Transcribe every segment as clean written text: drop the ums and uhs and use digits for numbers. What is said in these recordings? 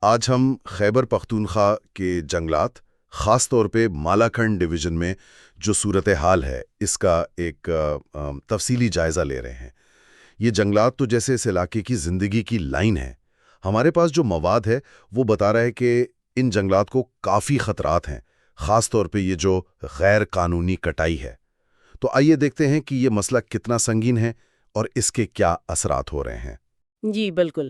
آج ہم خیبر پختونخوا کے جنگلات، خاص طور پہ مالاکنڈ ڈویژن میں جو صورتحال ہے اس کا ایک تفصیلی جائزہ لے رہے ہیں۔ یہ جنگلات تو جیسے اس علاقے کی زندگی کی لائن ہے۔ ہمارے پاس جو مواد ہے وہ بتا رہا ہے کہ ان جنگلات کو کافی خطرات ہیں، خاص طور پہ یہ جو غیر قانونی کٹائی ہے۔ تو آئیے دیکھتے ہیں کہ یہ مسئلہ کتنا سنگین ہے اور اس کے کیا اثرات ہو رہے ہیں۔ جی بالکل،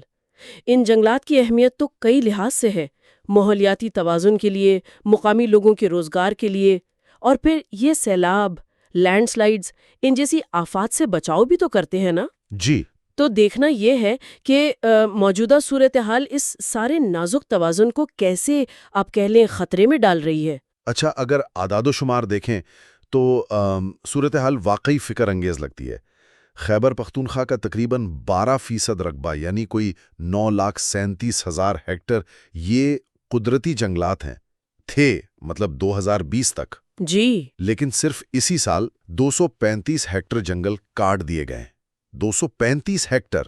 ان جنگلات کی اہمیت تو کئی لحاظ سے ہے، ماحولیاتی توازن کے لیے، مقامی لوگوں کے روزگار کے لیے، اور پھر یہ سیلاب، لینڈ سلائیڈز، ان جیسی آفات سے بچاؤ بھی تو کرتے ہیں نا۔ جی تو دیکھنا یہ ہے کہ موجودہ صورتحال اس سارے نازک توازن کو کیسے آپ کہہ لیں خطرے میں ڈال رہی ہے۔ اچھا، اگر اعداد و شمار دیکھیں تو صورتحال واقعی فکر انگیز لگتی ہے۔ خیبر پختونخوا کا تقریباً 12% رقبہ یعنی کوئی 9,37,000 ہیکٹر یہ قدرتی جنگلات ہیں، تھے مطلب 2020 تک، جی لیکن صرف اسی سال 235 ہیکٹر جنگل کاٹ دیے گئے۔ 235 ہیکٹر،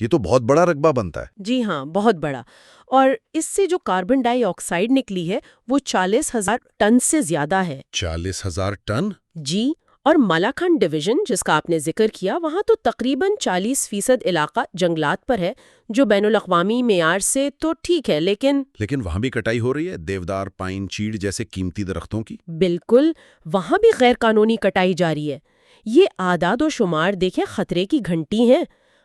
یہ تو بہت بڑا رقبہ بنتا ہے۔ جی ہاں، بہت بڑا، اور اس سے جو کاربن ڈائی آکسائیڈ نکلی ہے وہ 40,000 ٹن سے زیادہ ہے۔ 40,000 ٹن؟ جی، اور مالاکنڈ ڈویژن جس کا آپ نے ذکر کیا، وہاں تو تقریباً 40% علاقہ جنگلات پر ہے، جو بین الاقوامی معیار سے تو ٹھیک ہے، لیکن وہاں بھی کٹائی ہو رہی ہے، دیودار، پائن، چیڑ جیسے قیمتی درختوں کی۔ بالکل، وہاں بھی غیر قانونی کٹائی جاری ہے۔ یہ اعداد و شمار دیکھیں خطرے کی گھنٹی ہیں،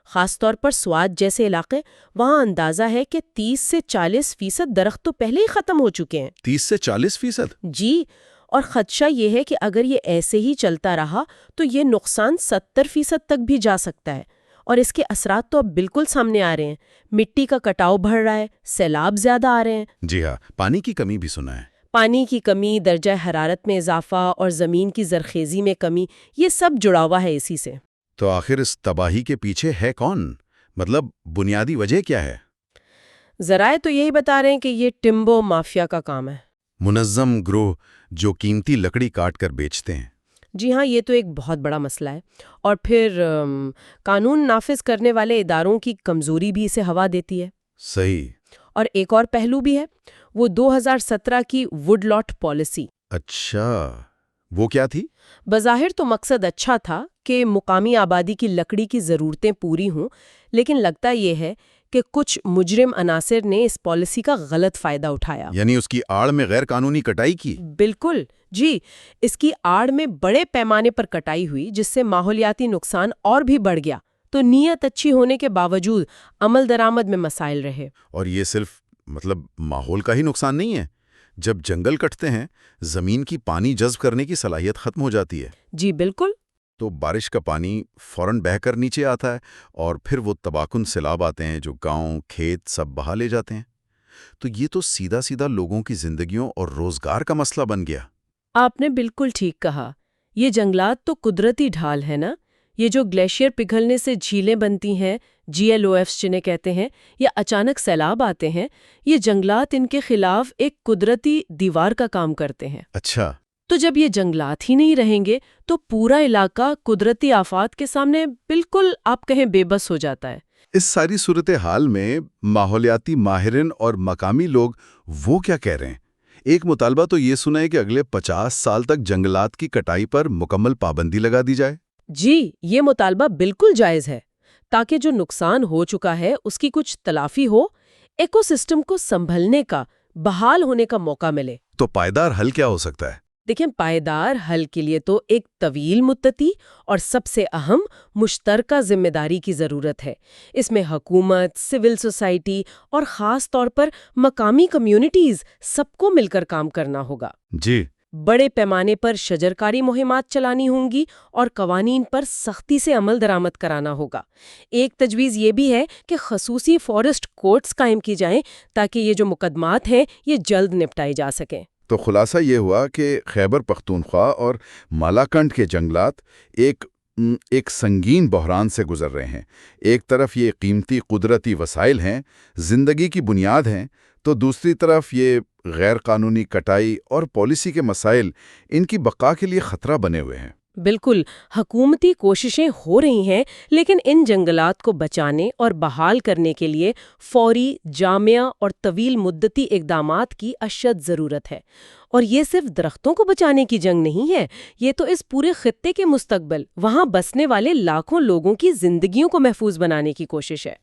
خاص طور پر سوات جیسے علاقے، وہاں اندازہ ہے کہ 30 سے 40% درخت تو پہلے ہی ختم ہو چکے ہیں۔ 30 سے 40%؟ جی، اور خدشہ یہ ہے کہ اگر یہ ایسے ہی چلتا رہا تو یہ نقصان 70% تک بھی جا سکتا ہے، اور اس کے اثرات تو اب بالکل سامنے آ رہے ہیں۔ مٹی کا کٹاؤ بڑھ رہا ہے، سیلاب زیادہ آ رہے ہیں۔ جی ہاں، پانی کی کمی بھی سنا ہے۔ پانی کی کمی، درجہ حرارت میں اضافہ اور زمین کی زرخیزی میں کمی، یہ سب جڑا ہوا ہے اسی سے۔ تو آخر اس تباہی کے پیچھے ہے کون؟ مطلب بنیادی وجہ کیا ہے؟ ذرائع تو یہی بتا رہے ہیں کہ یہ ٹمبو مافیا کا کام ہے۔ منظم گروہ جو قیمتی لکڑی کاٹ کر بیچتے ہیں۔ جی ہاں، یہ تو ایک بہت بڑا مسئلہ ہے، اور پھر قانون نافذ کرنے والے اداروں کی کمزوری بھی اسے ہوا دیتی ہے۔ صحیح۔ اور ایک اور پہلو بھی ہے، وہ 2017 کی وڈ لاٹ پالیسی۔ اچھا، وہ کیا تھی؟ بظاہر تو مقصد اچھا تھا کہ مقامی آبادی کی لکڑی کی ضرورتیں پوری ہوں، لیکن لگتا یہ ہے کہ کچھ مجرم عناصر نے اس پالیسی کا غلط فائدہ اٹھایا۔ یعنی اس کی آڑ میں غیر قانونی کٹائی کی؟ بالکل، جی، اس کی آڑ میں بڑے پیمانے پر کٹائی ہوئی، جس سے ماحولیاتی نقصان اور بھی بڑھ گیا۔ تو نیت اچھی ہونے کے باوجود عمل درآمد میں مسائل رہے۔ اور یہ صرف ماحول کا ہی نقصان نہیں ہے۔ جب جنگل کٹتے ہیں، زمین کی پانی جذب کرنے کی صلاحیت ختم ہو جاتی ہے۔ جی بالکل۔ تو بارش کا پانی فوراً بہہ کر نیچے آتا ہے، اور پھر وہ تباکن سیلاب آتے ہیں جو گاؤں، کھیت سب بہا لے جاتے ہیں۔ تو یہ تو سیدھا سیدھا لوگوں کی زندگیوں اور روزگار کا مسئلہ بن گیا۔ آپ نے بالکل ٹھیک کہا، یہ جنگلات تو قدرتی ڈھال ہے نا۔ یہ جو گلیشیئر پگھلنے سے جھیلیں بنتی ہیں، GLOFs جنہیں کہتے ہیں، یا اچانک سیلاب آتے ہیں، یہ جنگلات ان کے خلاف ایک قدرتی دیوار کا کام کرتے ہیں۔ اچھا۔ تو جب یہ جنگلات ہی نہیں رہیں گے تو پورا علاقہ قدرتی آفات کے سامنے بالکل آپ کہیں بے بس ہو جاتا ہے۔ اس ساری صورتحال میں ماحولیاتی ماہرین اور مقامی لوگ وہ کیا کہہ رہے ہیں؟ ایک مطالبہ تو یہ سنا ہے کہ اگلے 50 سال تک جنگلات کی کٹائی پر مکمل پابندی لگا دی جائے۔ جی، یہ مطالبہ بالکل جائز ہے، تاکہ جو نقصان ہو چکا ہے اس کی کچھ تلافی ہو، ایکو سسٹم کو سنبھلنے کا، بحال ہونے کا موقع ملے۔ تو پائیدار حل کیا ہو سکتا ہے؟ دیکھیں، پائیدار حل کے لیے تو ایک طویل مدتی اور سب سے اہم مشترکہ ذمہ داری کی ضرورت ہے۔ اس میں حکومت، سول سوسائٹی اور خاص طور پر مقامی کمیونٹیز سب کو مل کر کام کرنا ہوگا۔ جی۔ بڑے پیمانے پر شجرکاری مہمات چلانی ہوں گی اور قوانین پر سختی سے عمل درآمد کرانا ہوگا۔ ایک تجویز یہ بھی ہے کہ خصوصی فارسٹ کورٹس قائم کی جائیں تاکہ یہ جو مقدمات ہیں یہ جلد نپٹائے جا سکیں۔ تو خلاصہ یہ ہوا کہ خیبر پختونخوا اور مالاکنڈ کے جنگلات ایک سنگین بحران سے گزر رہے ہیں۔ ایک طرف یہ قیمتی قدرتی وسائل ہیں، زندگی کی بنیاد ہیں، تو دوسری طرف یہ غیر قانونی کٹائی اور پالیسی کے مسائل ان کی بقا کے لیے خطرہ بنے ہوئے ہیں۔ بالکل، حکومتی کوششیں ہو رہی ہیں، لیکن ان جنگلات کو بچانے اور بحال کرنے کے لیے فوری، جامع اور طویل مدتی اقدامات کی اشد ضرورت ہے۔ اور یہ صرف درختوں کو بچانے کی جنگ نہیں ہے، یہ تو اس پورے خطے کے مستقبل، وہاں بسنے والے لاکھوں لوگوں کی زندگیوں کو محفوظ بنانے کی کوشش ہے۔